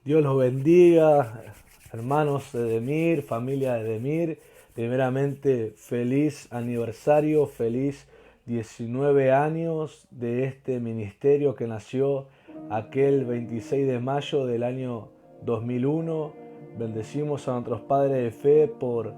Dios los bendiga, hermanos de Demir, familia de Demir. Primeramente, feliz aniversario, feliz 19 años de este ministerio que nació aquel 26 de mayo del año 2001. Bendecimos a nuestros padres de fe por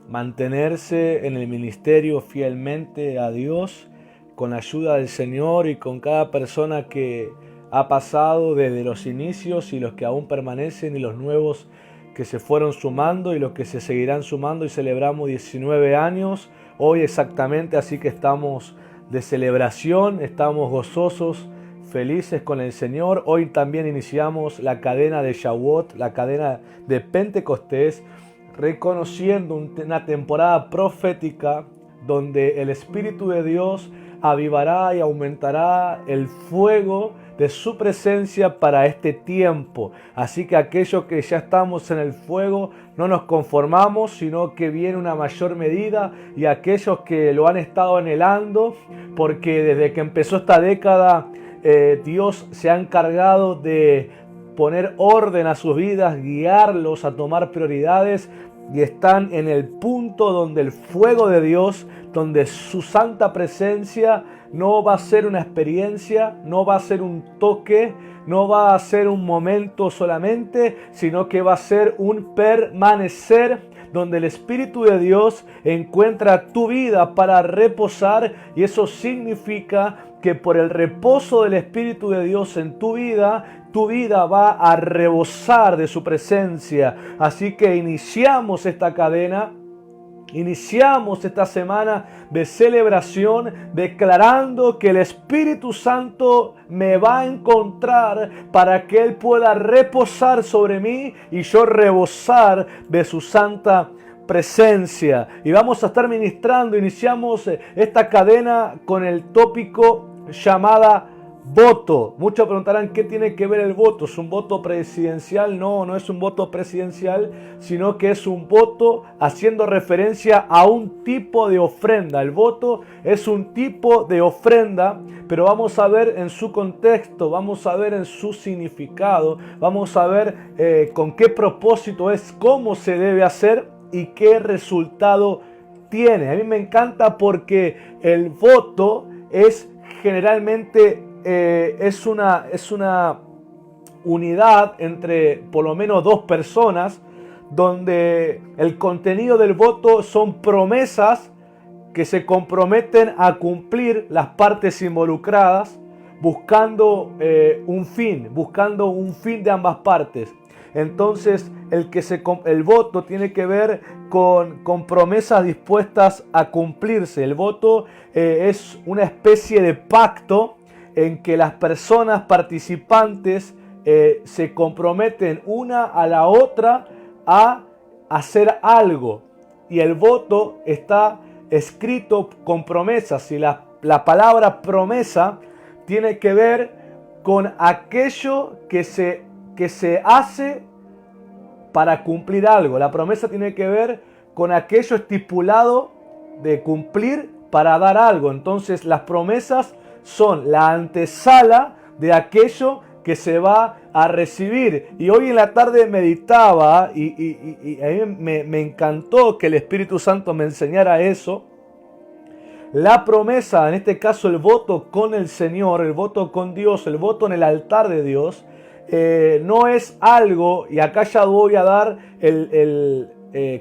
mantenerse en el ministerio fielmente a Dios, con la ayuda del Señor y con cada persona que ha pasado desde los inicios y los que aún permanecen y los nuevos que se fueron sumando y los que se seguirán sumando, y celebramos 19 años hoy exactamente, así que estamos de celebración, estamos gozosos, felices con el Señor. Hoy también iniciamos la cadena de Shavuot, la cadena de Pentecostés, reconociendo una temporada profética donde el Espíritu de Dios avivará y aumentará el fuego de su presencia para este tiempo. Así que aquellos que ya estamos en el fuego no nos conformamos, sino que viene una mayor medida, y aquellos que lo han estado anhelando, porque desde que empezó esta década Dios se ha encargado de poner orden a sus vidas, guiarlos a tomar prioridades, y están en el punto donde el fuego de Dios, donde su santa presencia no va a ser una experiencia, no va a ser un toque, no va a ser un momento solamente, sino que va a ser un permanecer, donde el Espíritu de Dios encuentra tu vida para reposar, y eso significa que por el reposo del Espíritu de Dios en tu vida va a rebosar de su presencia. Así que iniciamos esta cadena, iniciamos esta semana de celebración declarando que el Espíritu Santo me va a encontrar para que Él pueda reposar sobre mí y yo rebosar de su santa presencia. Y vamos a estar ministrando, iniciamos esta cadena con el tópico llamada voto. Muchos preguntarán qué tiene que ver el voto. ¿Es un voto presidencial? No, no es un voto presidencial, sino que es un voto haciendo referencia a un tipo de ofrenda. El voto es un tipo de ofrenda, pero vamos a ver en su contexto, vamos a ver en su significado, vamos a ver con qué propósito es, cómo se debe hacer y qué resultado tiene. A mí me encanta porque el voto es generalmente es una unidad entre por lo menos dos personas, donde el contenido del voto son promesas que se comprometen a cumplir las partes involucradas, buscando un fin de ambas partes. Entonces el voto tiene que ver con promesas dispuestas a cumplirse. El voto es una especie de pacto en que las personas participantes se comprometen una a la otra a hacer algo. Y el voto está escrito con promesas. Y la palabra promesa tiene que ver con aquello que se hace para cumplir algo. La promesa tiene que ver con aquello estipulado de cumplir para dar algo. Entonces las promesas son la antesala de aquello que se va a recibir. Y hoy en la tarde meditaba y a mí me encantó que el Espíritu Santo me enseñara eso. La promesa, en este caso el voto con el Señor, el voto con Dios, el voto en el altar de Dios, no es algo, y acá ya voy a dar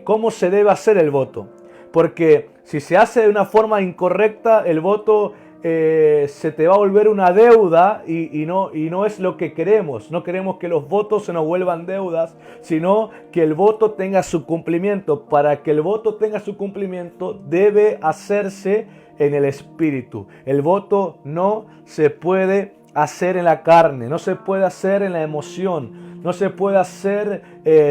cómo se debe hacer el voto. Porque si se hace de una forma incorrecta, el voto se te va a volver una deuda y no es lo que queremos. No queremos que los votos se nos vuelvan deudas, sino que el voto tenga su cumplimiento. Para que el voto tenga su cumplimiento debe hacerse en el Espíritu. El voto no se puede hacer en la carne, no se puede hacer en la emoción, no se puede hacer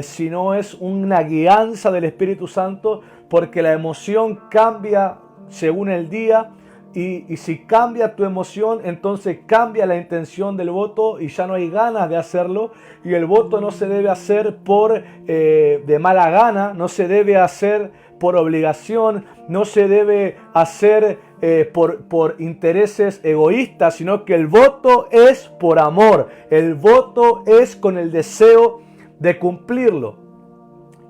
si no es una guianza del Espíritu Santo, porque la emoción cambia según el día. Y si cambia tu emoción, entonces cambia la intención del voto y ya no hay ganas de hacerlo. Y el voto no se debe hacer de mala gana, no se debe hacer por obligación, no se debe hacer por intereses egoístas, sino que el voto es por amor. El voto es con el deseo de cumplirlo.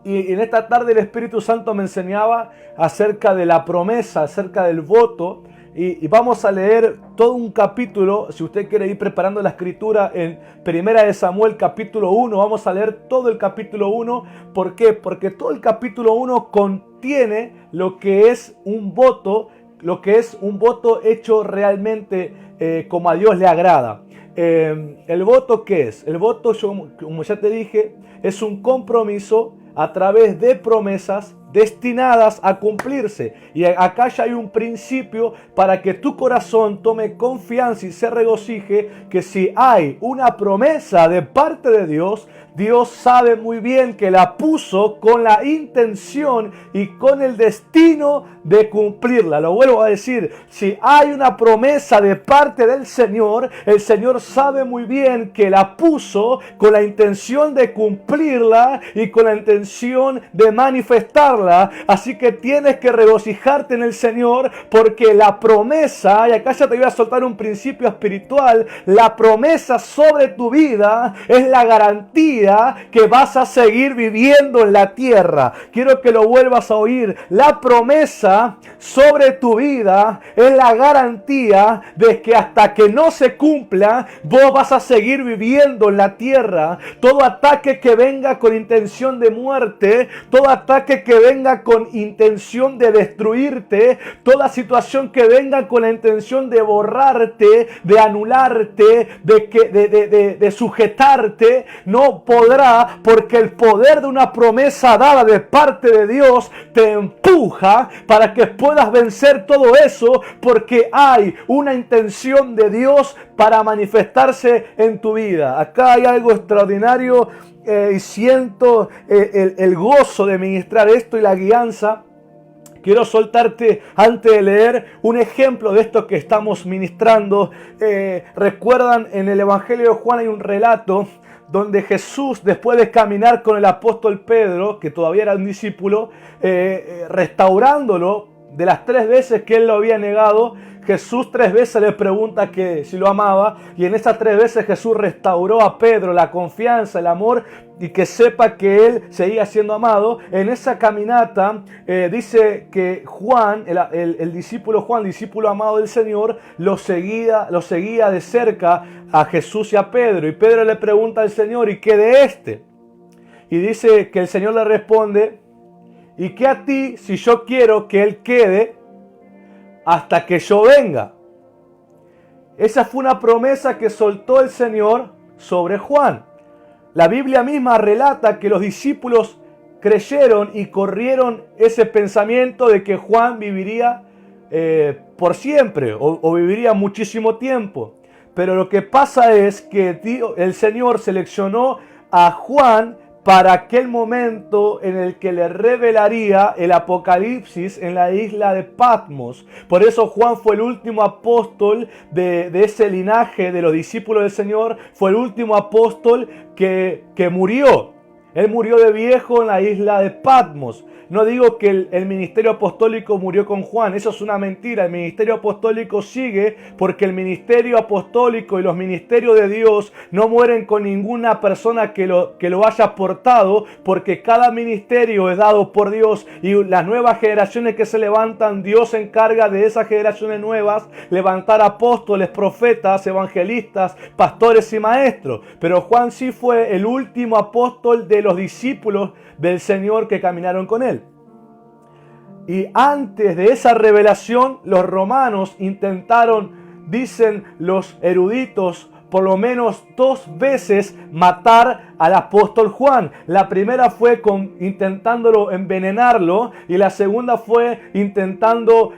Y en esta tarde el Espíritu Santo me enseñaba acerca de la promesa, acerca del voto. Y vamos a leer todo un capítulo, si usted quiere ir preparando la escritura en 1 Samuel capítulo 1, vamos a leer todo el capítulo 1. ¿Por qué? Porque todo el capítulo 1 contiene lo que es un voto, hecho realmente como a Dios le agrada. ¿El voto qué es? El voto, como ya te dije, es un compromiso a través de promesas destinadas a cumplirse. Y acá ya hay un principio para que tu corazón tome confianza y se regocije que si hay una promesa de parte de Dios, Dios sabe muy bien que la puso con la intención y con el destino de cumplirla. Lo vuelvo a decir, si hay una promesa de parte del Señor, el Señor sabe muy bien que la puso con la intención de cumplirla y con la intención de manifestarla. Así que tienes que regocijarte en el Señor, porque la promesa, y acá ya te voy a soltar un principio espiritual, la promesa sobre tu vida es la garantía que vas a seguir viviendo en la tierra. Quiero que lo vuelvas a oír. La promesa sobre tu vida es la garantía de que hasta que no se cumpla, vos vas a seguir viviendo en la tierra. Todo ataque que venga con intención de muerte, todo ataque que venga con intención de destruirte, toda situación que venga con la intención de borrarte, de anularte, de sujetarte, no podrá, porque el poder de una promesa dada de parte de Dios te empuja para que puedas vencer todo eso, porque hay una intención de Dios para manifestarse en tu vida. Acá hay algo extraordinario y siento el gozo de ministrar esto y la guianza. Quiero soltarte, antes de leer, un ejemplo de esto que estamos ministrando. Recuerdan, en el Evangelio de Juan hay un relato donde Jesús, después de caminar con el apóstol Pedro, que todavía era un discípulo, restaurándolo de las 3 veces que él lo había negado, Jesús 3 veces le pregunta que si lo amaba, y en esas 3 veces Jesús restauró a Pedro la confianza, el amor, y que sepa que él seguía siendo amado. En esa caminata dice que Juan, el discípulo Juan, discípulo amado del Señor, lo seguía de cerca a Jesús y a Pedro. Y Pedro le pregunta al Señor: ¿y qué de este? Y dice que el Señor le responde: ¿y qué a ti si yo quiero que él quede hasta que yo venga? Esa fue una promesa que soltó el Señor sobre Juan. La Biblia misma relata que los discípulos creyeron y corrieron ese pensamiento de que Juan viviría por siempre o viviría muchísimo tiempo. Pero lo que pasa es que el Señor seleccionó a Juan para aquel momento en el que le revelaría el Apocalipsis en la isla de Patmos. Por eso Juan fue el último apóstol de ese linaje de los discípulos del Señor. Fue el último apóstol que murió. Él murió de viejo en la isla de Patmos. No digo que el ministerio apostólico murió con Juan, eso es una mentira. El ministerio apostólico sigue, porque el ministerio apostólico y los ministerios de Dios no mueren con ninguna persona que lo haya portado, porque cada ministerio es dado por Dios, y las nuevas generaciones que se levantan, Dios se encarga de esas generaciones nuevas levantar apóstoles, profetas, evangelistas, pastores y maestros. Pero Juan sí fue el último apóstol de los discípulos del Señor que caminaron con él. Y antes de esa revelación, los romanos intentaron, dicen los eruditos, por lo menos 2 veces matar al apóstol Juan. La primera fue intentándolo envenenarlo, y la segunda fue intentando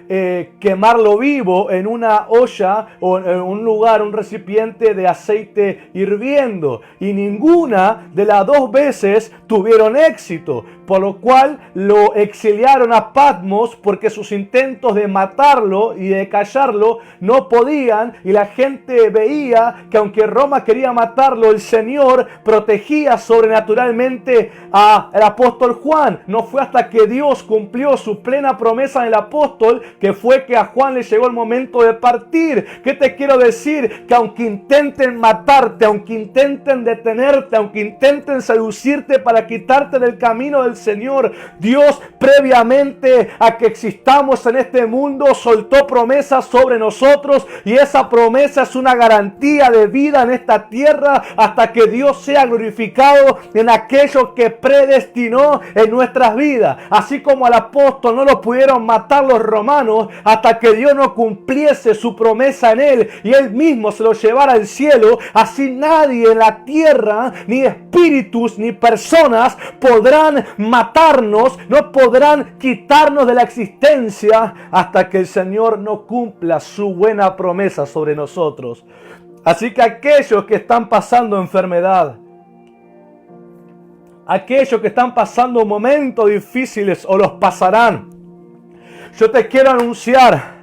quemarlo vivo en una olla o en un lugar, un recipiente de aceite hirviendo. Y ninguna de las 2 veces tuvieron éxito, por lo cual lo exiliaron a Patmos, porque sus intentos de matarlo y de callarlo no podían, y la gente veía que aunque Roma quería matarlo, el Señor protegía protegía sobrenaturalmente al apóstol Juan. No fue hasta que Dios cumplió su plena promesa en el apóstol que fue que a Juan le llegó el momento de partir. ¿Qué te quiero decir? Que aunque intenten matarte, aunque intenten detenerte, aunque intenten seducirte para quitarte del camino del Señor, Dios previamente a que existamos en este mundo soltó promesas sobre nosotros, y esa promesa es una garantía de vida en esta tierra hasta que Dios sea glorificado en aquello que predestinó en nuestras vidas. Así como al apóstol no lo pudieron matar los romanos hasta que Dios no cumpliese su promesa en él y él mismo se lo llevara al cielo, así nadie en la tierra, ni espíritus ni personas, podrán matarnos, no podrán quitarnos de la existencia hasta que el Señor no cumpla su buena promesa sobre nosotros. Así que aquellos que están pasando enfermedad, aquellos que están pasando momentos difíciles o los pasarán, yo te quiero anunciar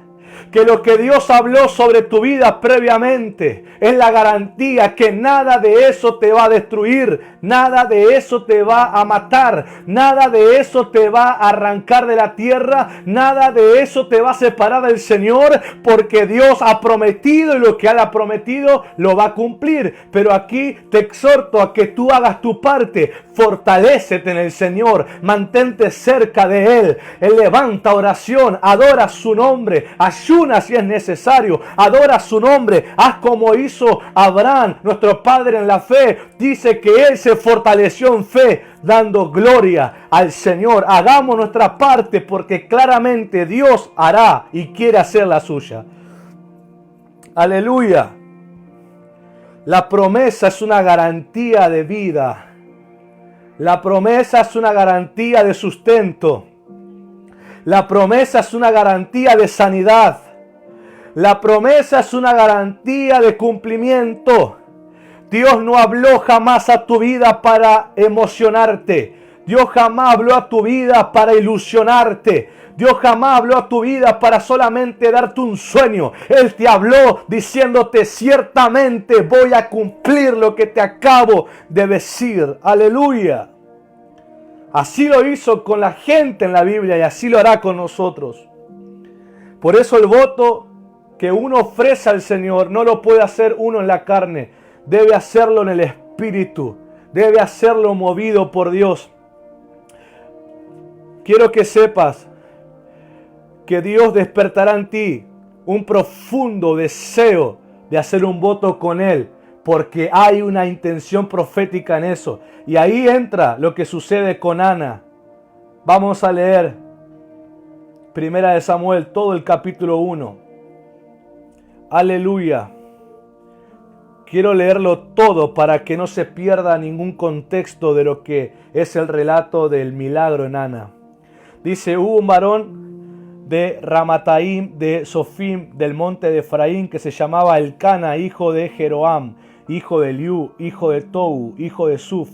que lo que Dios habló sobre tu vida previamente es la garantía que nada de eso te va a destruir, nada de eso te va a matar, nada de eso te va a arrancar de la tierra, nada de eso te va a separar del Señor, porque Dios ha prometido y lo que Él ha prometido lo va a cumplir. Pero aquí te exhorto a que tú hagas tu parte, fortalécete en el Señor, mantente cerca de Él, levanta oración, adora su nombre, ayuna si es necesario, adora su nombre, haz como hizo Abraham, nuestro padre en la fe. Dice que él se fortaleció en fe, dando gloria al Señor. Hagamos nuestra parte porque claramente Dios hará y quiere hacer la suya. Aleluya. La promesa es una garantía de vida. La promesa es una garantía de sustento. La promesa es una garantía de sanidad. La promesa es una garantía de cumplimiento. Dios no habló jamás a tu vida para emocionarte. Dios jamás habló a tu vida para ilusionarte. Dios jamás habló a tu vida para solamente darte un sueño. Él te habló diciéndote: ciertamente voy a cumplir lo que te acabo de decir. Aleluya. Así lo hizo con la gente en la Biblia y así lo hará con nosotros. Por eso el voto que uno ofrece al Señor no lo puede hacer uno en la carne. Debe hacerlo en el Espíritu. Debe hacerlo movido por Dios. Quiero que sepas que Dios despertará en ti un profundo deseo de hacer un voto con Él, porque hay una intención profética en eso. Y ahí entra lo que sucede con Ana. Vamos a leer Primera de Samuel, todo el capítulo 1. Aleluya. Quiero leerlo todo para que no se pierda ningún contexto de lo que es el relato del milagro en Ana. Dice: hubo un varón de Ramataim, de Sofim, del monte de Efraín, que se llamaba Elcana, hijo de Jeroam, hijo de Eliú, hijo de Tou, hijo de Suf,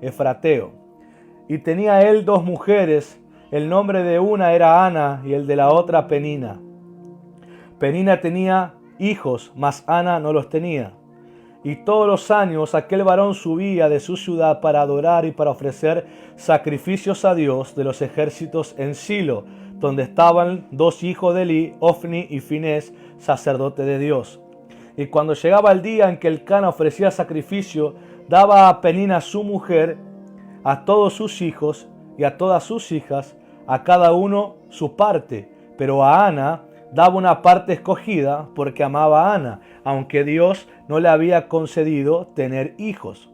efrateo. Y tenía él 2 mujeres, el nombre de una era Ana y el de la otra Penina. Penina tenía hijos, mas Ana no los tenía. Y todos los años aquel varón subía de su ciudad para adorar y para ofrecer sacrificios a Dios de los ejércitos en Silo, donde estaban 2 hijos de Elí, Ofni y Finés, sacerdote de Dios. Y cuando llegaba el día en que Elcana ofrecía sacrificio, daba a Penina su mujer, a todos sus hijos y a todas sus hijas, a cada uno su parte, pero a Ana daba una parte escogida porque amaba a Ana, aunque Dios no le había concedido tener hijos.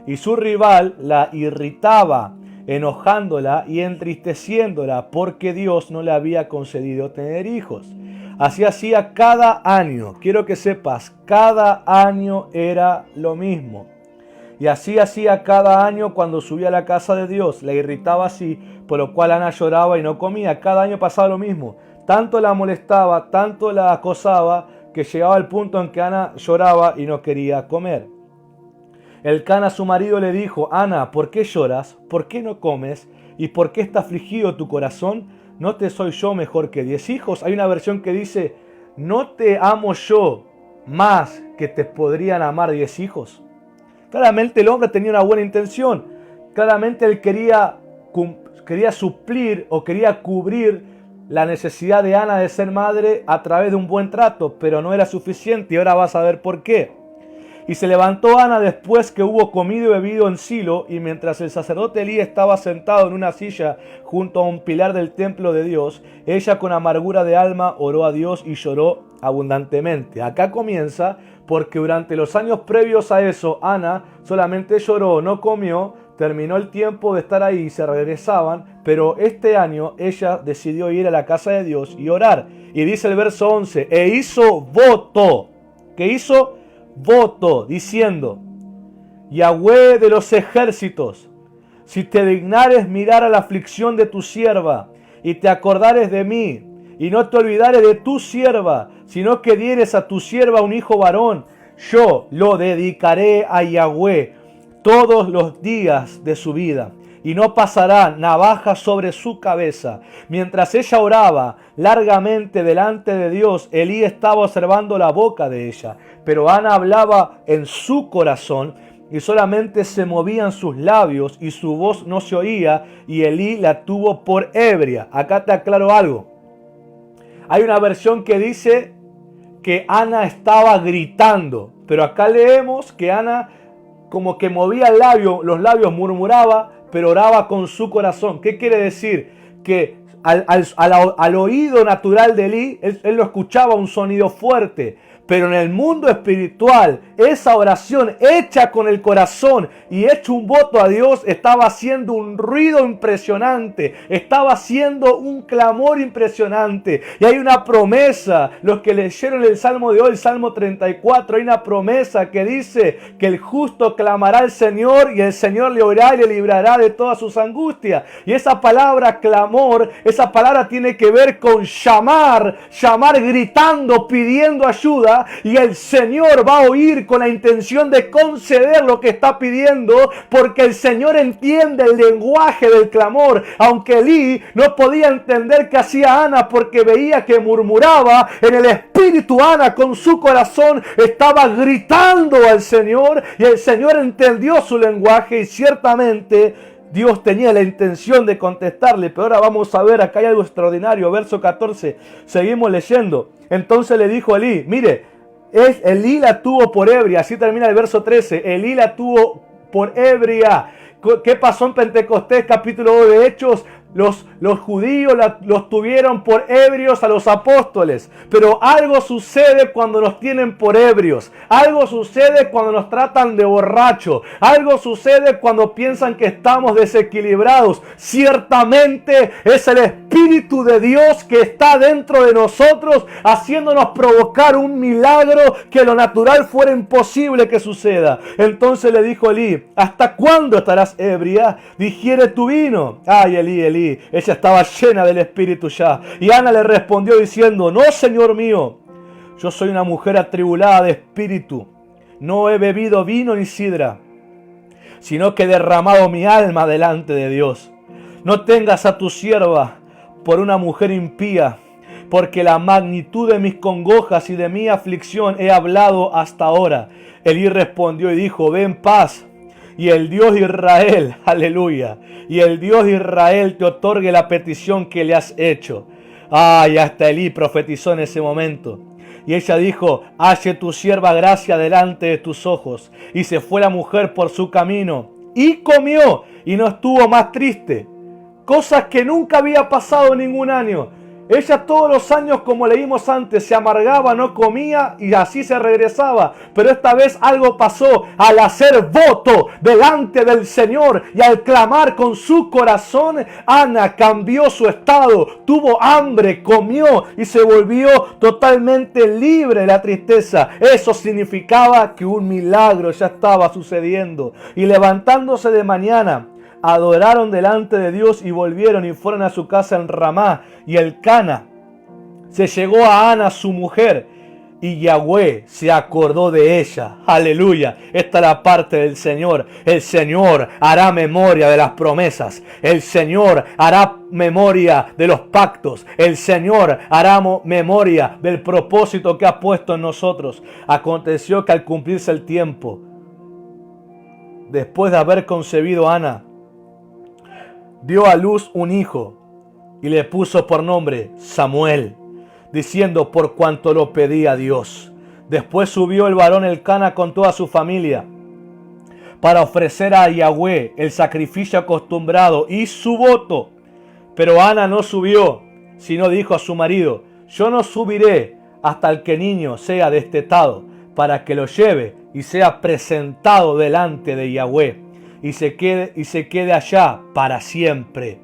Y su rival la irritaba, enojándola y entristeciéndola porque Dios no le había concedido tener hijos. Así hacía cada año. Quiero que sepas, cada año era lo mismo. Y así hacía cada año cuando subía a la casa de Dios. La irritaba así, por lo cual Ana lloraba y no comía. Cada año pasaba lo mismo. Tanto la molestaba, tanto la acosaba, que llegaba al punto en que Ana lloraba y no quería comer. Elcana, su marido, le dijo: Ana, ¿por qué lloras? ¿Por qué no comes? ¿Y por qué está afligido tu corazón? ¿No te soy yo mejor que 10 hijos? Hay una versión que dice: ¿no te amo yo más que te podrían amar 10 hijos? Claramente el hombre tenía una buena intención. Claramente él quería suplir o quería cubrir la necesidad de Ana de ser madre a través de un buen trato, pero no era suficiente y ahora vas a ver por qué. Y se levantó Ana después que hubo comido y bebido en Silo, y mientras el sacerdote Elí estaba sentado en una silla junto a un pilar del templo de Dios, ella con amargura de alma oró a Dios y lloró abundantemente. Acá comienza porque durante los años previos a eso, Ana solamente lloró, no comió, terminó el tiempo de estar ahí y se regresaban, pero este año ella decidió ir a la casa de Dios y orar. Y dice el verso 11, e hizo voto. ¿Qué hizo? Voto, diciendo, Yahweh de los ejércitos, si te dignares mirar a la aflicción de tu sierva, y te acordares de mí, y no te olvidares de tu sierva, sino que dieres a tu sierva un hijo varón, yo lo dedicaré a Yahweh todos los días de su vida, y no pasará navaja sobre su cabeza. Mientras ella oraba largamente delante de Dios, Elí estaba observando la boca de ella, pero Ana hablaba en su corazón y solamente se movían sus labios y su voz no se oía, y Elí la tuvo por ebria. Acá te aclaro algo. Hay una versión que dice que Ana estaba gritando, pero acá leemos que Ana como que movía el labio, los labios, murmuraba, pero oraba con su corazón. ¿Qué quiere decir? Que al oído natural de Elí, él lo escuchaba un sonido fuerte. Pero en el mundo espiritual, esa oración hecha con el corazón y hecho un voto a Dios estaba haciendo un ruido impresionante, estaba haciendo un clamor impresionante. Y hay una promesa, los que leyeron el Salmo de hoy, el Salmo 34, hay una promesa que dice que el justo clamará al Señor y el Señor le oirá y le librará de todas sus angustias. Y esa palabra clamor, esa palabra tiene que ver con llamar gritando, pidiendo ayuda. Y el Señor va a oír con la intención de conceder lo que está pidiendo, porque el Señor entiende el lenguaje del clamor. Aunque Elí no podía entender qué hacía Ana porque veía que murmuraba, en el espíritu Ana con su corazón estaba gritando al Señor, y el Señor entendió su lenguaje y ciertamente Dios tenía la intención de contestarle. Pero ahora vamos a ver, acá hay algo extraordinario. Verso 14, seguimos leyendo. Entonces le dijo Elí, mire, Elí la tuvo por ebria. Así termina el verso 13. Elí la tuvo por ebria. ¿Qué pasó en Pentecostés capítulo 2 de Hechos? Los judíos los tuvieron por ebrios a los apóstoles. Pero algo sucede cuando nos tienen por ebrios. Algo sucede cuando nos tratan de borracho. Algo sucede cuando piensan que estamos desequilibrados. Ciertamente es el Espíritu de Dios que está dentro de nosotros, haciéndonos provocar un milagro que lo natural fuera imposible que suceda. Entonces le dijo Elí, ¿hasta cuándo estarás ebria? Digiere tu vino. Ay, Elí. Ella estaba llena del Espíritu ya. Y Ana le respondió diciendo, no, Señor mío, yo soy una mujer atribulada de espíritu. No he bebido vino ni sidra, sino que he derramado mi alma delante de Dios. No tengas a tu sierva por una mujer impía, porque la magnitud de mis congojas y de mi aflicción he hablado hasta ahora. Elí respondió y dijo, ve en paz. Y el Dios de Israel, aleluya, y el Dios de Israel te otorgue la petición que le has hecho. Ay, hasta Elí profetizó en ese momento. Y ella dijo, halle tu sierva gracia delante de tus ojos. Y se fue la mujer por su camino, y comió, y no estuvo más triste. Cosas que nunca había pasado en ningún año. Ella todos los años, como leímos antes, se amargaba, no comía y así se regresaba. Pero esta vez algo pasó. Al hacer voto delante del Señor y al clamar con su corazón, Ana cambió su estado, tuvo hambre, comió y se volvió totalmente libre de la tristeza. Eso significaba que un milagro ya estaba sucediendo. Y levantándose de mañana, adoraron delante de Dios y volvieron y fueron a su casa en Ramá. Y Elcana se llegó a Ana, su mujer, y Yahweh se acordó de ella. Aleluya. Esta es la parte del Señor. El Señor hará memoria de las promesas. El Señor hará memoria de los pactos. El Señor hará memoria del propósito que ha puesto en nosotros. Aconteció que al cumplirse el tiempo, después de haber concebido a Ana, dio a luz un hijo y le puso por nombre Samuel, diciendo: por cuanto lo pedía Dios. Después subió el varón Elcana con toda su familia para ofrecer a Yahweh el sacrificio acostumbrado y su voto. Pero Ana no subió, sino dijo a su marido: yo no subiré hasta el que niño sea destetado, para que lo lleve y sea presentado delante de Yahweh, y se quede allá para siempre.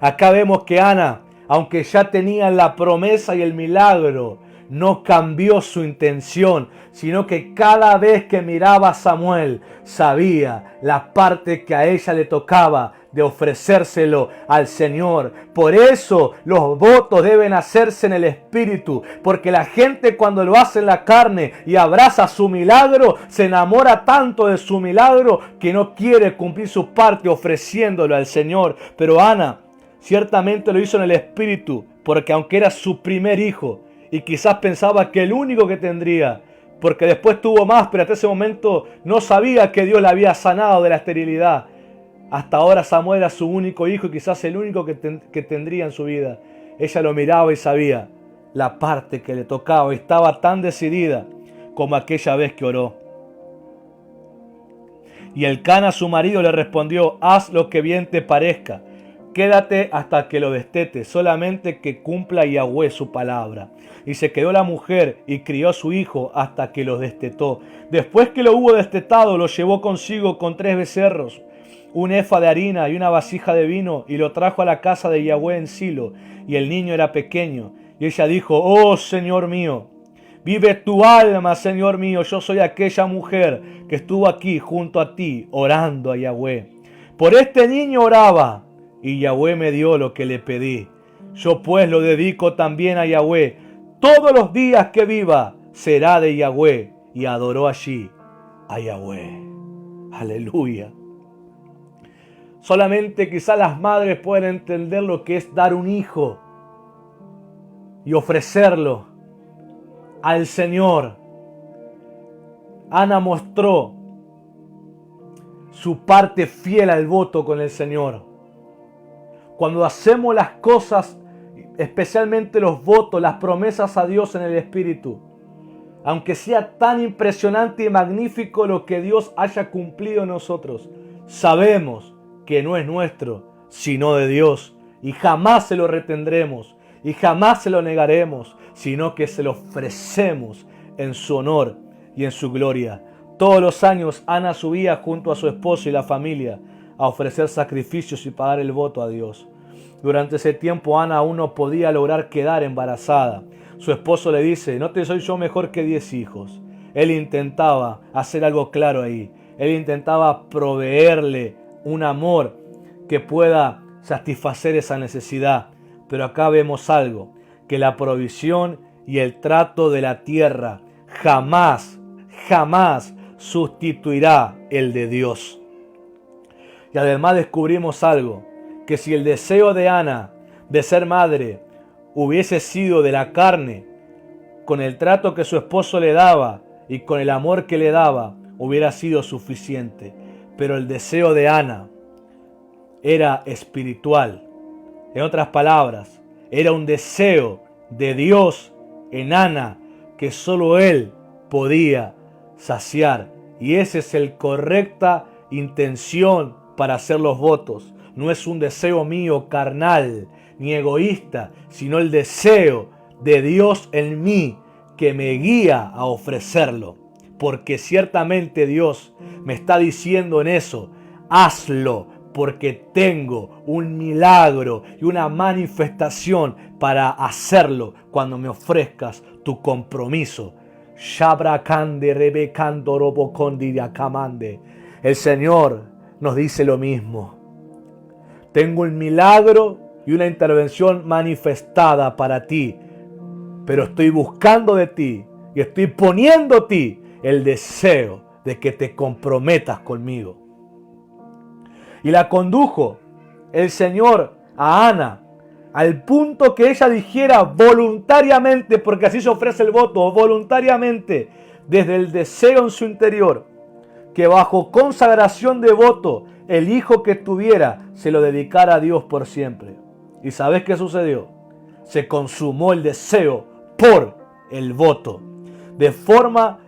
Acá vemos que Ana, aunque ya tenía la promesa y el milagro, no cambió su intención, sino que cada vez que miraba a Samuel, sabía la parte que a ella le tocaba de ofrecérselo al Señor. Por eso los votos deben hacerse en el Espíritu, porque la gente cuando lo hace en la carne y abraza su milagro, se enamora tanto de su milagro que no quiere cumplir su parte ofreciéndolo al Señor. Pero Ana ciertamente lo hizo en el Espíritu, porque aunque era su primer hijo, y quizás pensaba que el único que tendría, porque después tuvo más, pero hasta ese momento no sabía que Dios la había sanado de la esterilidad. Hasta ahora Samuel era su único hijo y quizás el único que tendría en su vida. Ella lo miraba y sabía la parte que le tocaba, y estaba tan decidida como aquella vez que oró. Y Elcana, su marido, le respondió: haz lo que bien te parezca. Quédate hasta que lo destete, solamente que cumpla Yahweh su palabra. Y se quedó la mujer y crió a su hijo hasta que lo destetó. Después que lo hubo destetado, lo llevó consigo con 3 becerros, un efa de harina y una vasija de vino, y lo trajo a la casa de Yahweh en Silo. Y el niño era pequeño. Y ella dijo: oh Señor mío, vive tu alma, Señor mío, yo soy aquella mujer que estuvo aquí junto a ti orando a Yahweh. Por este niño oraba, y Yahweh me dio lo que le pedí. Yo pues lo dedico también a Yahweh. Todos los días que viva será de Yahweh. Y adoró allí a Yahweh. Aleluya. Solamente quizás las madres pueden entender lo que es dar un hijo y ofrecerlo al Señor. Ana mostró su parte fiel al voto con el Señor. Cuando hacemos las cosas, especialmente los votos, las promesas a Dios en el Espíritu, aunque sea tan impresionante y magnífico lo que Dios haya cumplido en nosotros, sabemos que no es nuestro, sino de Dios, y jamás se lo retendremos, y jamás se lo negaremos, sino que se lo ofrecemos en su honor y en su gloria. Todos los años Ana subía junto a su esposo y la familia a ofrecer sacrificios y pagar el voto a Dios. Durante ese tiempo Ana aún no podía lograr quedar embarazada. Su esposo le dice: no te soy yo mejor que 10 hijos. Él intentaba hacer algo claro ahí. Él intentaba proveerle un amor que pueda satisfacer esa necesidad. Pero acá vemos algo, que la provisión y el trato de la tierra jamás sustituirá el de Dios. Y además descubrimos algo, que si el deseo de Ana de ser madre hubiese sido de la carne, con el trato que su esposo le daba y con el amor que le daba, hubiera sido suficiente. Pero el deseo de Ana era espiritual. En otras palabras, era un deseo de Dios en Ana que solo Él podía saciar. Y esa es la correcta intención para hacer los votos. No es un deseo mío carnal ni egoísta, sino el deseo de Dios en mí que me guía a ofrecerlo. Porque ciertamente Dios me está diciendo en eso: hazlo, porque tengo un milagro y una manifestación para hacerlo cuando me ofrezcas tu compromiso. El Señor nos dice lo mismo. Tengo un milagro y una intervención manifestada para ti, pero estoy buscando de ti y estoy poniendo a ti el deseo de que te comprometas conmigo. Y la condujo el Señor a Ana al punto que ella dijera voluntariamente, porque así se ofrece el voto, voluntariamente, desde el deseo en su interior, que bajo consagración de voto el hijo que tuviera se lo dedicara a Dios por siempre. ¿Y sabes qué sucedió? Se consumó el deseo por el voto. De forma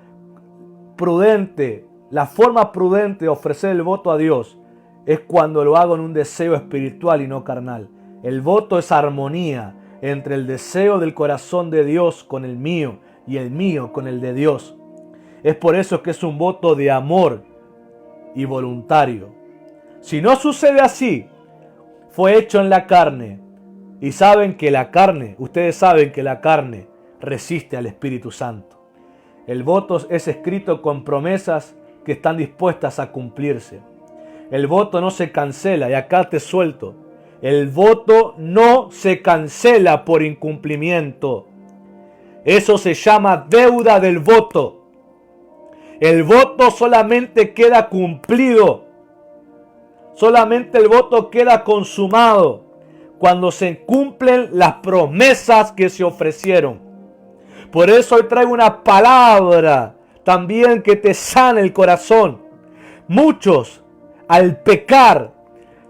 prudente, la forma prudente de ofrecer el voto a Dios es cuando lo hago en un deseo espiritual y no carnal. El voto es armonía entre el deseo del corazón de Dios con el mío y el mío con el de Dios. Es por eso que es un voto de amor y voluntario. Si no sucede así, fue hecho en la carne. Y saben que la carne, ustedes saben que la carne resiste al Espíritu Santo. El voto es escrito con promesas que están dispuestas a cumplirse. El voto no se cancela, y acá te suelto. El voto no se cancela por incumplimiento. Eso se llama deuda del voto. El voto solamente queda cumplido. Solamente el voto queda consumado cuando se cumplen las promesas que se ofrecieron. Por eso hoy traigo una palabra también que te sana el corazón. Muchos, al pecar,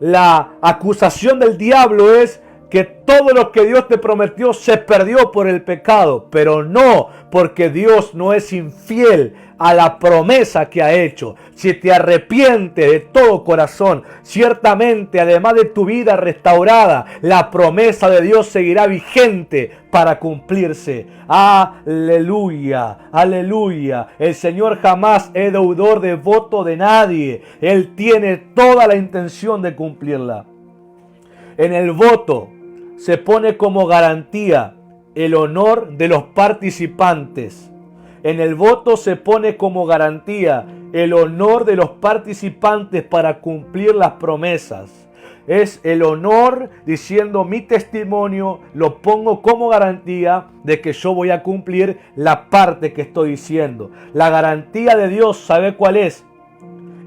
la acusación del diablo es que todo lo que Dios te prometió se perdió por el pecado, pero no, porque Dios no es infiel a la promesa que ha hecho. Si te arrepientes de todo corazón, ciertamente, además de tu vida restaurada, la promesa de Dios seguirá vigente para cumplirse. Aleluya, aleluya. El Señor jamás es deudor de voto de nadie. Él tiene toda la intención de cumplirla. En el voto se pone como garantía el honor de los participantes. En el voto se pone como garantía el honor de los participantes para cumplir las promesas. Es el honor diciendo mi testimonio, lo pongo como garantía de que yo voy a cumplir la parte que estoy diciendo. La garantía de Dios, ¿sabe cuál es?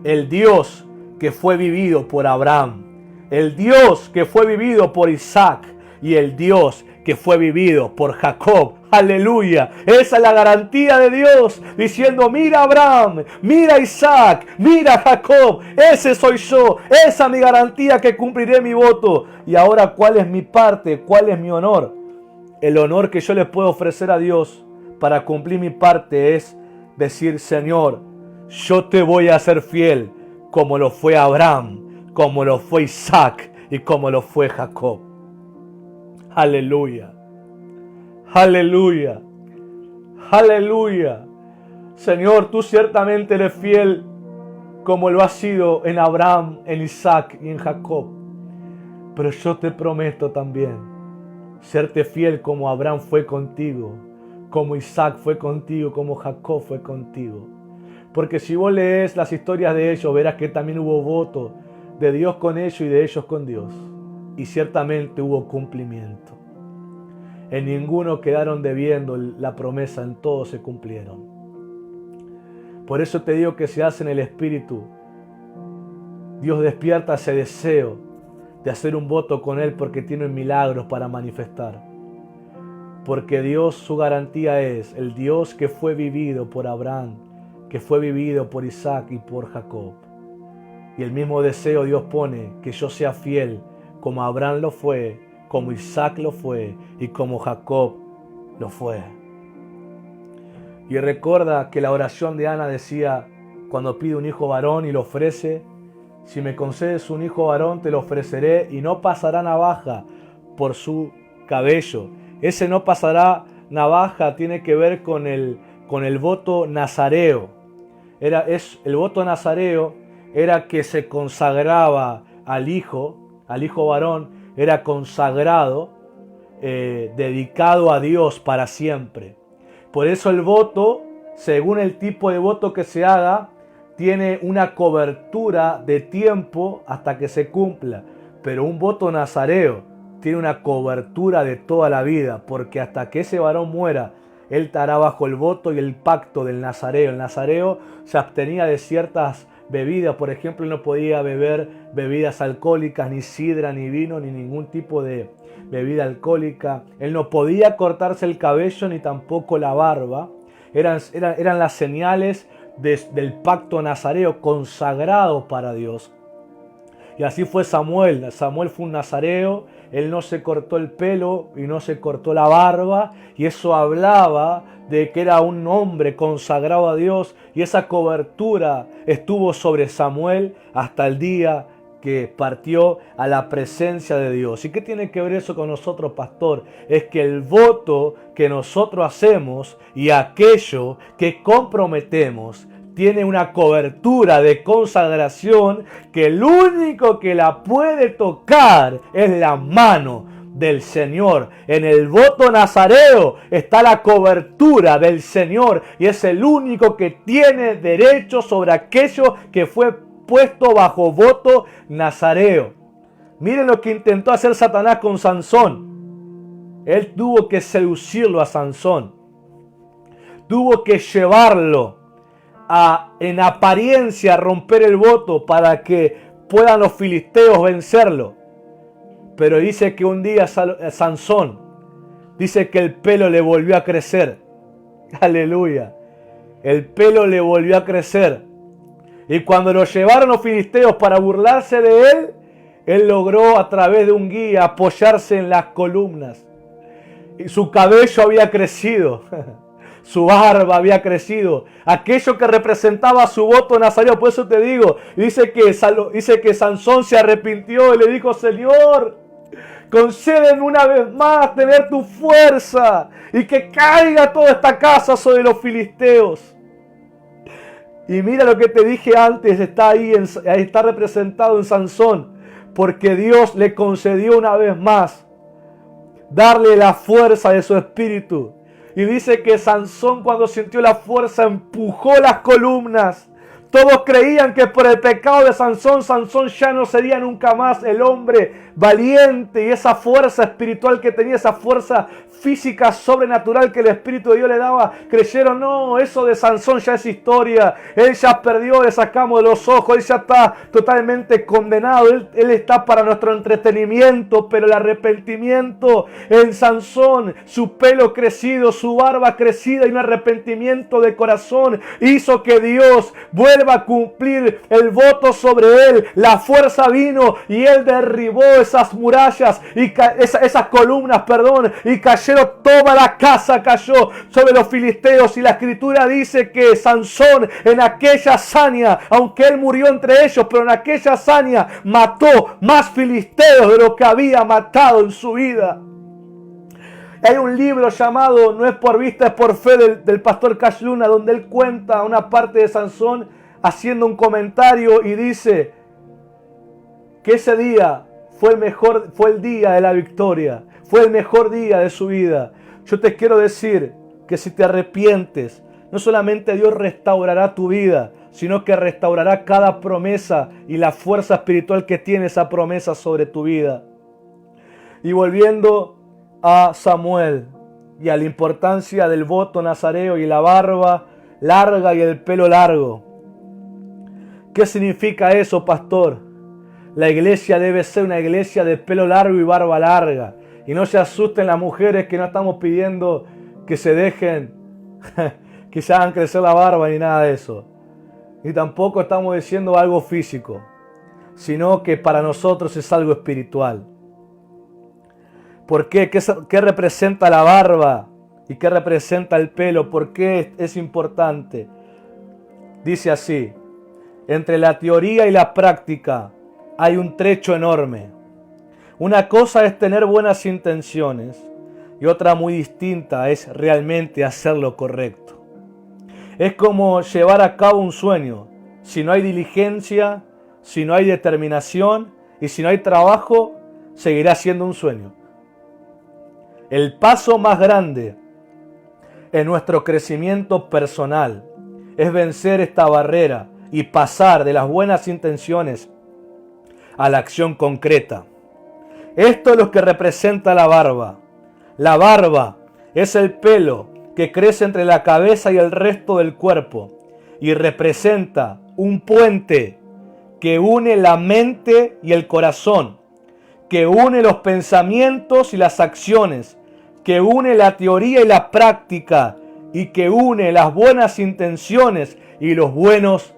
El Dios que fue vivido por Abraham, el Dios que fue vivido por Isaac y el Dios que fue vivido por Jacob. Aleluya. Esa es la garantía de Dios diciendo, mira Abraham, mira Isaac, mira Jacob, ese soy yo, esa es mi garantía que cumpliré mi voto. Y ahora, ¿cuál es mi parte? ¿Cuál es mi honor? El honor que yo le puedo ofrecer a Dios para cumplir mi parte es decir, Señor, yo te voy a ser fiel como lo fue Abraham, como lo fue Isaac y como lo fue Jacob. Aleluya. Aleluya. Aleluya. Señor, tú ciertamente eres fiel como lo has sido en Abraham, en Isaac y en Jacob. Pero yo te prometo también serte fiel como Abraham fue contigo, como Isaac fue contigo, como Jacob fue contigo. Porque si vos lees las historias de ellos, verás que también hubo voto de Dios con ellos y de ellos con Dios. Y ciertamente hubo cumplimiento. En ninguno quedaron debiendo la promesa, en todos se cumplieron. Por eso te digo que se hace en el Espíritu. Dios despierta ese deseo de hacer un voto con Él porque tiene milagros para manifestar. Porque Dios, su garantía es el Dios que fue vivido por Abraham, que fue vivido por Isaac y por Jacob. Y el mismo deseo Dios pone que yo sea fiel como Abraham lo fue, como Isaac lo fue y como Jacob lo fue. Y recuerda que la oración de Ana decía, cuando pide un hijo varón y lo ofrece, si me concedes un hijo varón te lo ofreceré y no pasará navaja por su cabello. Ese no pasará navaja tiene que ver con el voto nazareo. El voto nazareo era que se consagraba al hijo varón, era consagrado, dedicado a Dios para siempre. Por eso el voto, según el tipo de voto que se haga, tiene una cobertura de tiempo hasta que se cumpla. Pero un voto nazareo tiene una cobertura de toda la vida, porque hasta que ese varón muera, él estará bajo el voto y el pacto del nazareo. El nazareo se abstenía de ciertas bebidas, por ejemplo, él no podía beber bebidas alcohólicas, ni sidra, ni vino, ni ningún tipo de bebida alcohólica. Él no podía cortarse el cabello, ni tampoco la barba. Eran las señales del pacto nazareo consagrado para Dios. Y así fue Samuel. Samuel fue un nazareo. Él no se cortó el pelo y no se cortó la barba. Y eso hablaba de que era un hombre consagrado a Dios. Y esa cobertura estuvo sobre Samuel hasta el día que partió a la presencia de Dios. ¿Y qué tiene que ver eso con nosotros, pastor? Es que el voto que nosotros hacemos y aquello que comprometemos tiene una cobertura de consagración que el único que la puede tocar es la mano del Señor. En el voto nazareo está la cobertura del Señor y es el único que tiene derecho sobre aquello que fue puesto bajo voto nazareo. Miren lo que intentó hacer Satanás con Sansón. Él tuvo que seducirlo a Sansón. Tuvo que llevarlo en apariencia romper el voto para que puedan los filisteos vencerlo. Pero dice que un día Sansón, dice que el pelo le volvió a crecer. Aleluya. El pelo le volvió a crecer. Y cuando lo llevaron los filisteos para burlarse de él, él logró a través de un guía apoyarse en las columnas. Y su cabello había crecido. Su barba había crecido. Aquello que representaba su voto nazareo. Por eso te digo, dice que Sansón se arrepintió y le dijo: Señor, concédeme una vez más tener tu fuerza y que caiga toda esta casa sobre los filisteos. Y mira lo que te dije antes, está representado en Sansón, porque Dios le concedió una vez más darle la fuerza de su espíritu. Y dice que Sansón, cuando sintió la fuerza, empujó las columnas. Todos creían que por el pecado de Sansón ya no sería nunca más el hombre valiente, y esa fuerza espiritual que tenía, esa fuerza física sobrenatural que el Espíritu de Dios le daba, creyeron: no, eso de Sansón ya es historia, él ya perdió, le sacamos de los ojos, él ya está totalmente condenado, él está para nuestro entretenimiento. Pero el arrepentimiento en Sansón, su pelo crecido, su barba crecida y un arrepentimiento de corazón hizo que Dios vuelva a cumplir el voto sobre él. La fuerza vino y él derribó esas murallas y esas columnas, y cayeron, toda la casa cayó sobre los filisteos. Y la escritura dice que Sansón, en aquella hazaña, aunque él murió entre ellos, pero en aquella hazaña mató más filisteos de lo que había matado en su vida. Hay un libro llamado No es por vista, es por fe, del pastor Cash Luna, donde él cuenta una parte de Sansón haciendo un comentario y dice que ese día fue el día de la victoria, fue el mejor día de su vida. Yo te quiero decir que si te arrepientes, no solamente Dios restaurará tu vida, sino que restaurará cada promesa y la fuerza espiritual que tiene esa promesa sobre tu vida. Y volviendo a Samuel y a la importancia del voto nazareo y la barba larga y el pelo largo. ¿Qué significa eso, pastor? La iglesia debe ser una iglesia de pelo largo y barba larga. Y no se asusten las mujeres, que no estamos pidiendo que se dejen, que se hagan crecer la barba ni nada de eso. Y tampoco estamos diciendo algo físico, sino que para nosotros es algo espiritual. ¿Por qué? ¿Qué representa la barba? ¿Y qué representa el pelo? ¿Por qué es importante? Dice así: entre la teoría y la práctica hay un trecho enorme. Una cosa es tener buenas intenciones y otra muy distinta es realmente hacer lo correcto. Es como llevar a cabo un sueño. Si no hay diligencia, si no hay determinación y si no hay trabajo, seguirá siendo un sueño. El paso más grande en nuestro crecimiento personal es vencer esta barrera y pasar de las buenas intenciones a la acción concreta. Esto es lo que representa la barba. La barba es el pelo que crece entre la cabeza y el resto del cuerpo y representa un puente que une la mente y el corazón, que une los pensamientos y las acciones, que une la teoría y la práctica y que une las buenas intenciones y los buenos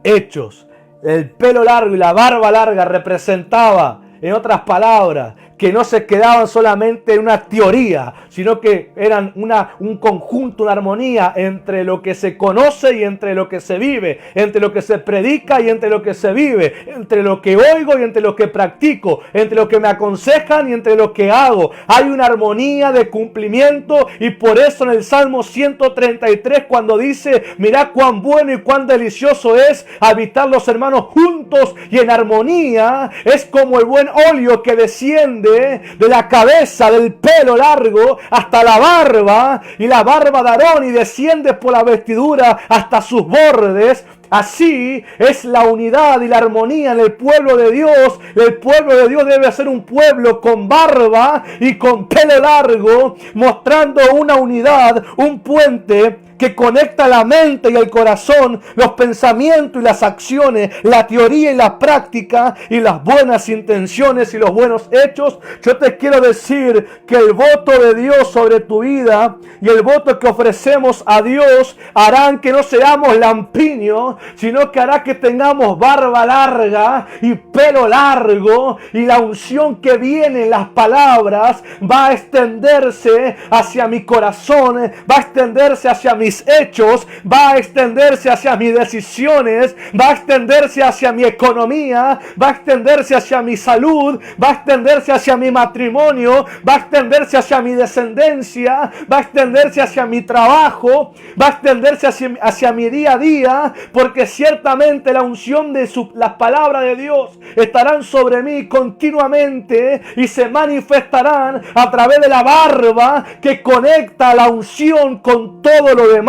hechos. El pelo largo y la barba larga representaba, en otras palabras, que no se quedaban solamente en una teoría, sino que eran un conjunto, una armonía entre lo que se conoce y entre lo que se vive, entre lo que se predica y entre lo que se vive, entre lo que oigo y entre lo que practico, entre lo que me aconsejan y entre lo que hago. Hay una armonía de cumplimiento, y por eso en el Salmo 133, cuando dice: mirad cuán bueno y cuán delicioso es habitar los hermanos juntos y en armonía, es como el buen óleo que desciende de la cabeza, del pelo largo hasta la barba, y la barba de Aarón, y desciende por la vestidura hasta sus bordes. Así es la unidad y la armonía en el pueblo de Dios. El pueblo de Dios debe ser un pueblo con barba y con pelo largo, mostrando una unidad, un puente que conecta la mente y el corazón, los pensamientos y las acciones, la teoría y la práctica, y las buenas intenciones y los buenos hechos. Yo te quiero decir que el voto de Dios sobre tu vida y el voto que ofrecemos a Dios harán que no seamos lampiños, sino que hará que tengamos barba larga y pelo largo, y la unción que viene en las palabras va a extenderse hacia mi corazón, va a extenderse hacia mis hechos, va a extenderse hacia mis decisiones, va a extenderse hacia mi economía, va a extenderse hacia mi salud, va a extenderse hacia mi matrimonio, va a extenderse hacia mi descendencia, va a extenderse hacia mi trabajo, va a extenderse hacia mi día a día, porque ciertamente la unción de las palabras de Dios estarán sobre mí continuamente y se manifestarán a través de la barba que conecta la unción con todo lo demás.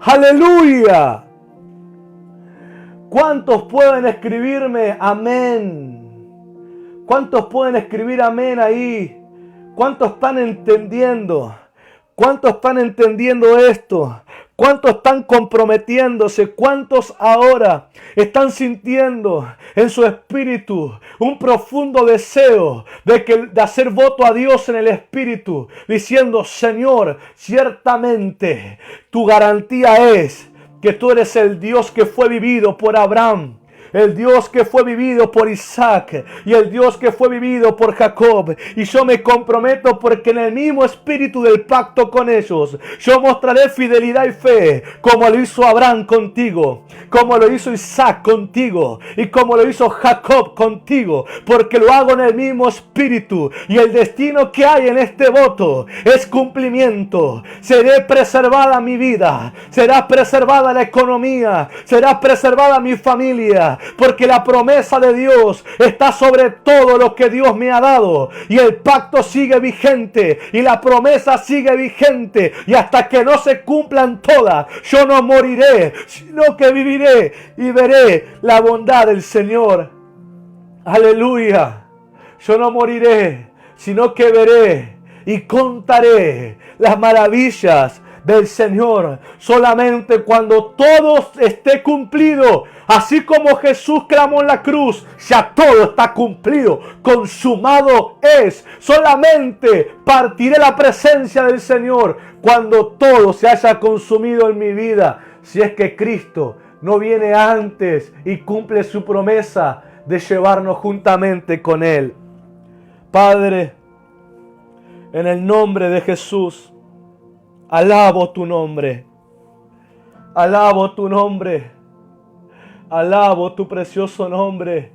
¡Aleluya! ¿Cuántos pueden escribirme amén? ¿Cuántos pueden escribir amén ahí? ¿Cuántos están entendiendo? ¿Cuántos están entendiendo esto? ¿Cuántos están comprometiéndose? ¿Cuántos ahora están sintiendo en su espíritu un profundo deseo de hacer voto a Dios en el espíritu? Diciendo: Señor, ciertamente tu garantía es que tú eres el Dios que fue vivido por Abraham, el Dios que fue vivido por Isaac y el Dios que fue vivido por Jacob. Y yo me comprometo, porque en el mismo espíritu del pacto con ellos, yo mostraré fidelidad y fe, como lo hizo Abraham contigo, como lo hizo Isaac contigo y como lo hizo Jacob contigo, porque lo hago en el mismo espíritu. Y el destino que hay en este voto es cumplimiento. Seré preservada mi vida, será preservada la economía, será preservada mi familia, porque la promesa de Dios está sobre todo lo que Dios me ha dado, y el pacto sigue vigente y la promesa sigue vigente, y hasta que no se cumplan todas, yo no moriré, sino que viviré y veré la bondad del Señor. Aleluya. Yo no moriré, sino que veré y contaré las maravillas del Señor. Solamente cuando todo esté cumplido, así como Jesús clamó en la cruz: ya todo está cumplido, consumado es. Solamente partiré la presencia del Señor cuando todo se haya consumido en mi vida, si es que Cristo no viene antes y cumple su promesa de llevarnos juntamente con Él. Padre, en el nombre de Jesús, alabo tu nombre, alabo tu nombre, alabo tu precioso nombre.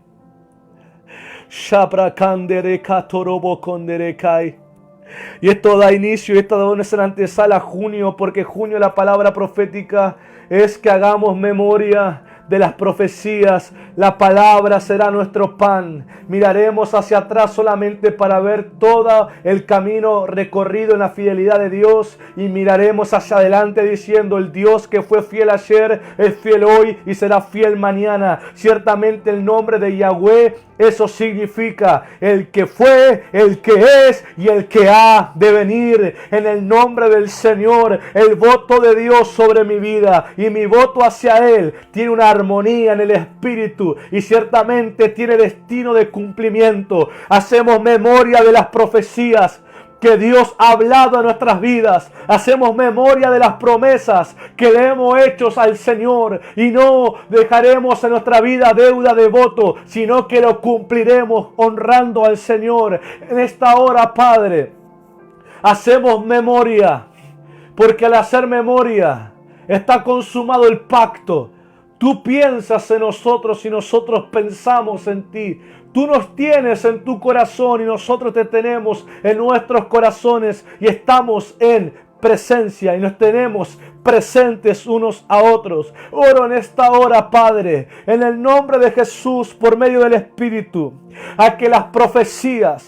Y esto da inicio, y esto da una antesala a junio, porque junio, la palabra profética es que hagamos memoria de las profecías. La palabra será nuestro pan. Miraremos hacia atrás solamente para ver todo el camino recorrido en la fidelidad de Dios, y miraremos hacia adelante diciendo: el Dios que fue fiel ayer es fiel hoy y será fiel mañana. Ciertamente el nombre de Yahweh, eso significa el que fue, el que es y el que ha de venir. En el nombre del Señor, el voto de Dios sobre mi vida y mi voto hacia Él tiene una armonía en el espíritu, y ciertamente tiene destino de cumplimiento. Hacemos memoria de las profecías, que Dios ha hablado a nuestras vidas. Hacemos memoria de las promesas que le hemos hecho al Señor y no dejaremos en nuestra vida deuda de voto, sino que lo cumpliremos honrando al Señor. En esta hora, Padre, hacemos memoria, porque al hacer memoria está consumado el pacto. Tú piensas en nosotros y nosotros pensamos en ti. Tú nos tienes en tu corazón y nosotros te tenemos en nuestros corazones y estamos en presencia y nos tenemos presentes unos a otros. Oro en esta hora, Padre, en el nombre de Jesús, por medio del Espíritu, a que las profecías,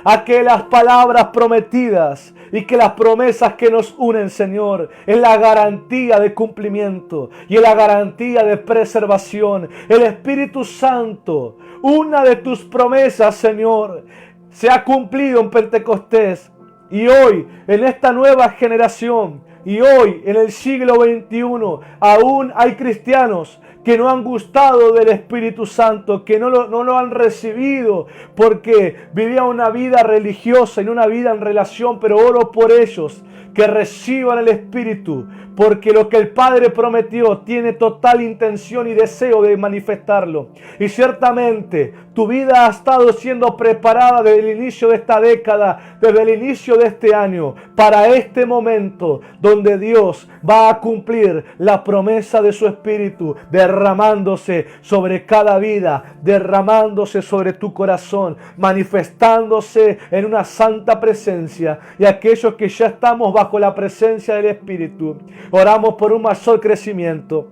a que las palabras prometidas y que las promesas que nos unen, Señor, es la garantía de cumplimiento y es la garantía de preservación. El Espíritu Santo, una de tus promesas, Señor, se ha cumplido en Pentecostés. Y hoy, en esta nueva generación, y hoy, en el siglo XXI, aún hay cristianos que no han gustado del Espíritu Santo, que no lo han recibido porque vivían una vida religiosa y no una vida en relación. Pero oro por ellos, que reciban el Espíritu, porque lo que el Padre prometió tiene total intención y deseo de manifestarlo. Y ciertamente tu vida ha estado siendo preparada desde el inicio de esta década, desde el inicio de este año, para este momento donde Dios va a cumplir la promesa de su Espíritu, derramándose sobre cada vida, derramándose sobre tu corazón, manifestándose en una santa presencia. Y aquellos que ya estamos bajo la presencia del Espíritu, oramos por un mayor crecimiento,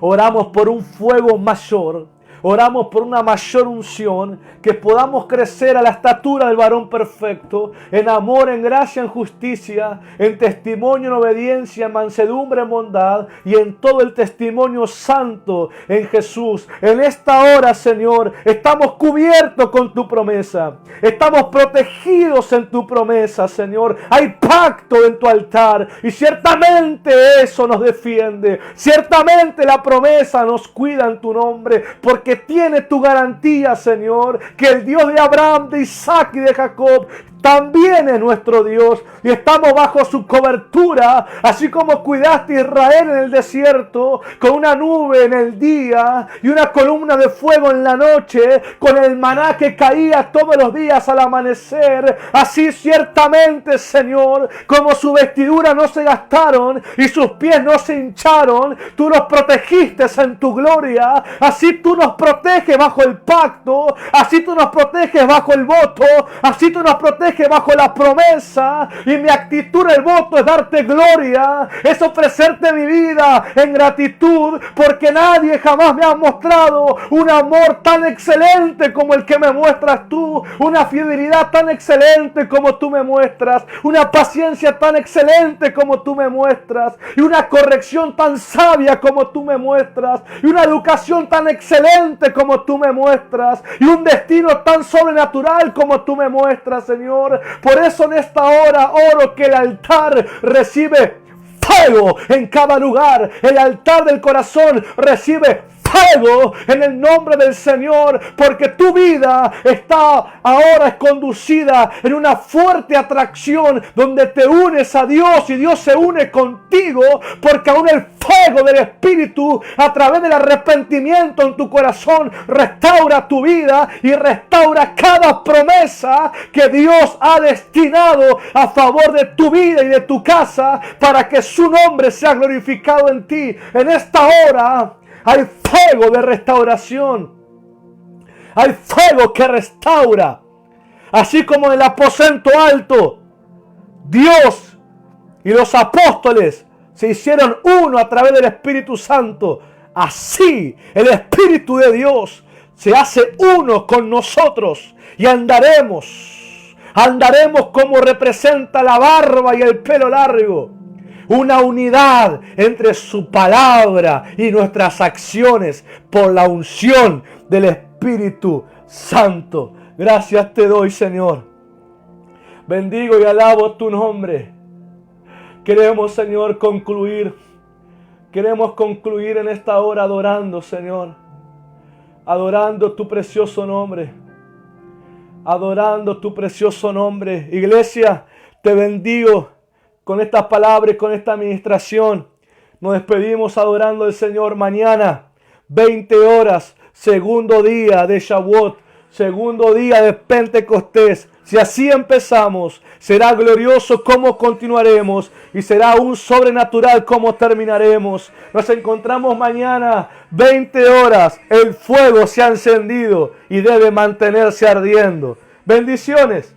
oramos por un fuego mayor, oramos por una mayor unción, que podamos crecer a la estatura del varón perfecto, en amor, en gracia, en justicia, en testimonio, en obediencia, en mansedumbre, en bondad y en todo el testimonio santo en Jesús. En esta hora, Señor, estamos cubiertos con tu promesa, estamos protegidos en tu promesa, Señor. Hay pacto en tu altar y ciertamente eso nos defiende, ciertamente la promesa nos cuida en tu nombre, porque tiene tu garantía, Señor, que el Dios de Abraham, de Isaac y de Jacob también es nuestro Dios y estamos bajo su cobertura, así como cuidaste a Israel en el desierto con una nube en el día y una columna de fuego en la noche, con el maná que caía todos los días al amanecer. Así ciertamente, Señor, como su vestidura no se gastaron y sus pies no se hincharon, tú los protegiste en tu gloria. Así tú nos proteges bajo el pacto, así tú nos proteges bajo el voto, así tú nos proteges bajo la promesa. Y mi actitud del voto es darte gloria, es ofrecerte mi vida en gratitud, porque nadie jamás me ha mostrado un amor tan excelente como el que me muestras tú, una fidelidad tan excelente como tú me muestras, una paciencia tan excelente como tú me muestras, y una corrección tan sabia como tú me muestras, y una educación tan excelente como tú me muestras, y un destino tan sobrenatural como tú me muestras, Señor. Por eso en esta hora oro que el altar recibe fuego en cada lugar. El altar del corazón recibe fuego en el nombre del Señor, porque tu vida está ahora es conducida en una fuerte atracción donde te unes a Dios y Dios se une contigo, porque aún el fuego del Espíritu a través del arrepentimiento en tu corazón restaura tu vida y restaura cada promesa que Dios ha destinado a favor de tu vida y de tu casa, para que su nombre sea glorificado en ti. En esta hora hay fuego de restauración. Hay fuego que restaura. Así como en el aposento alto, Dios y los apóstoles se hicieron uno a través del Espíritu Santo. Así el Espíritu de Dios se hace uno con nosotros y andaremos como representa la barba y el pelo largo. Una unidad entre su palabra y nuestras acciones por la unción del Espíritu Santo. Gracias te doy, Señor. Bendigo y alabo tu nombre. Queremos, Señor, concluir. Queremos concluir en esta hora adorando, Señor. Adorando tu precioso nombre. adorando tu precioso nombre. Iglesia, te bendigo con estas palabras, con esta administración. Nos despedimos adorando al Señor mañana, 20 horas, segundo día de Shavuot, segundo día de Pentecostés. Si así empezamos, será glorioso cómo continuaremos y será aún sobrenatural cómo terminaremos. Nos encontramos mañana, 20 horas. El fuego se ha encendido y debe mantenerse ardiendo. Bendiciones.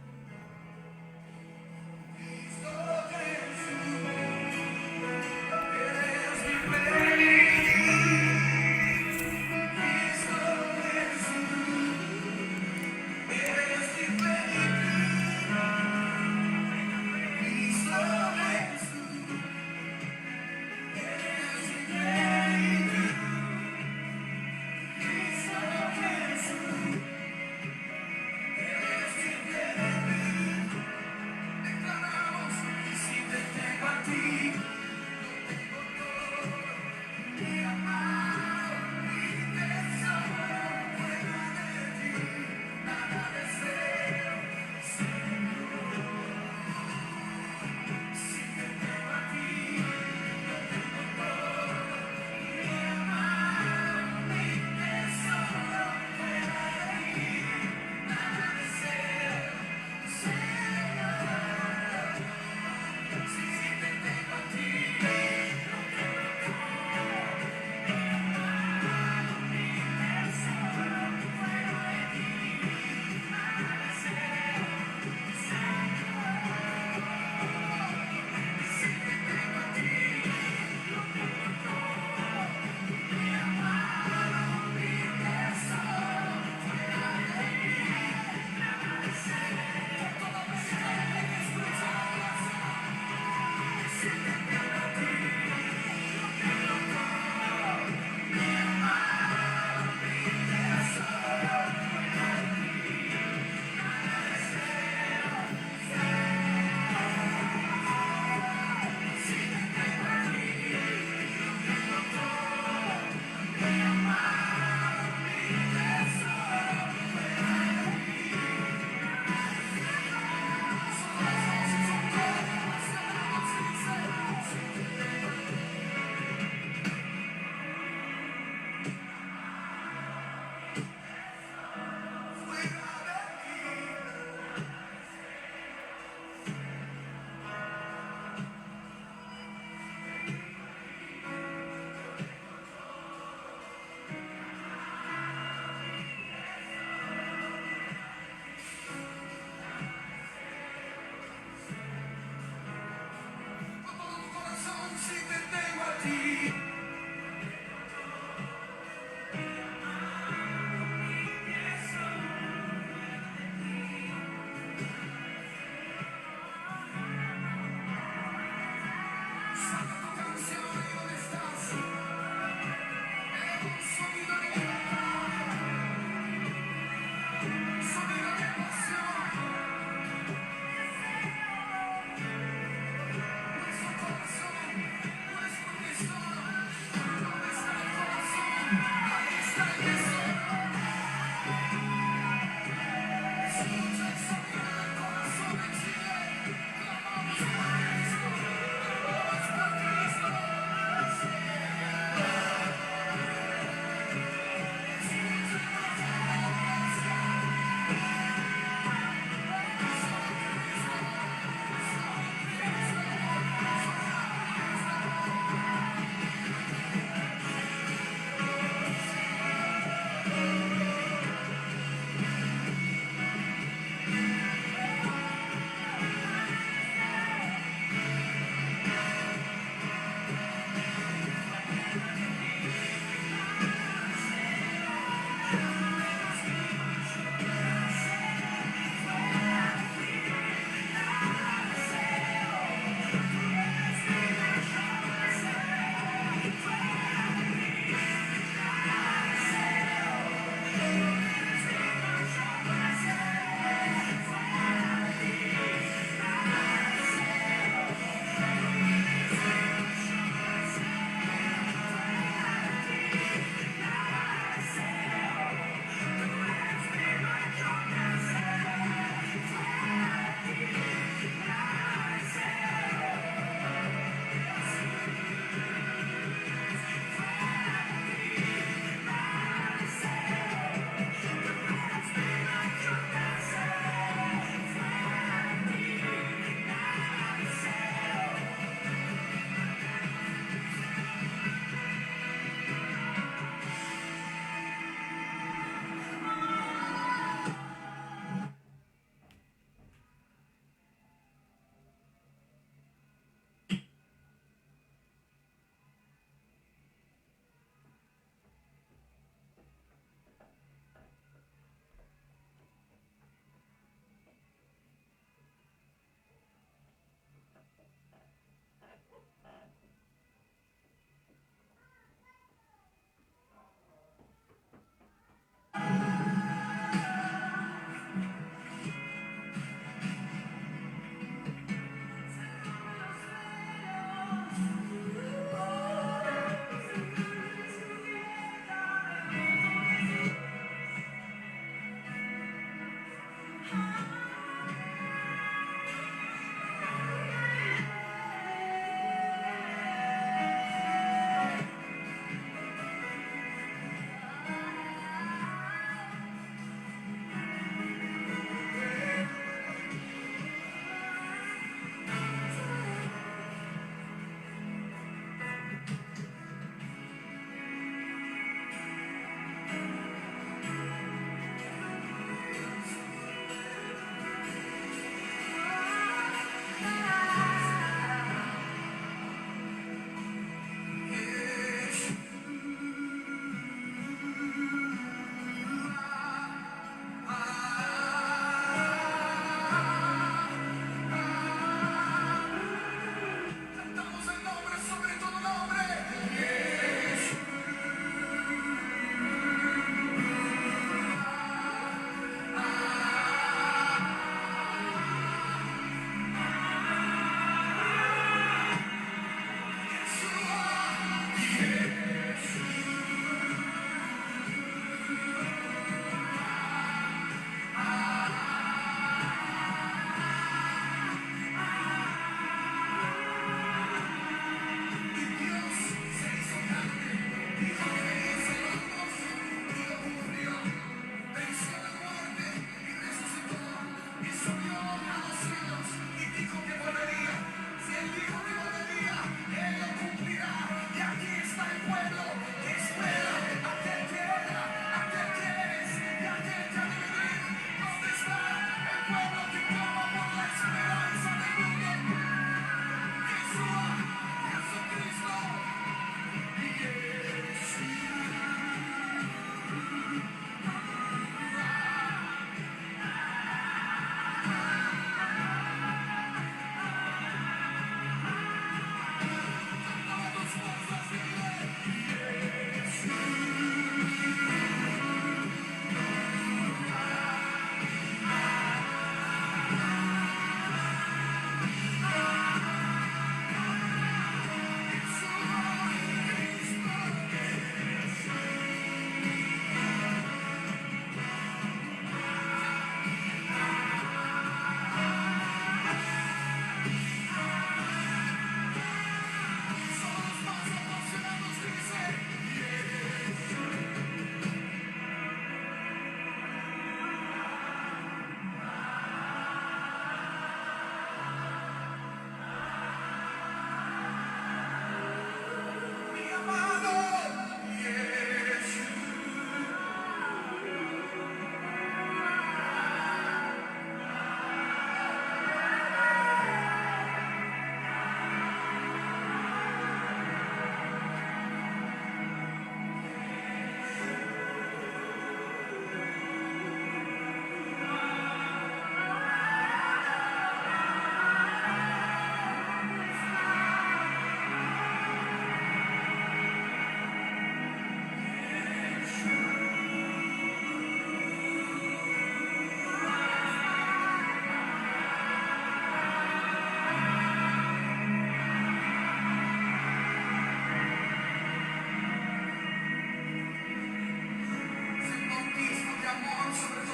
amor sobre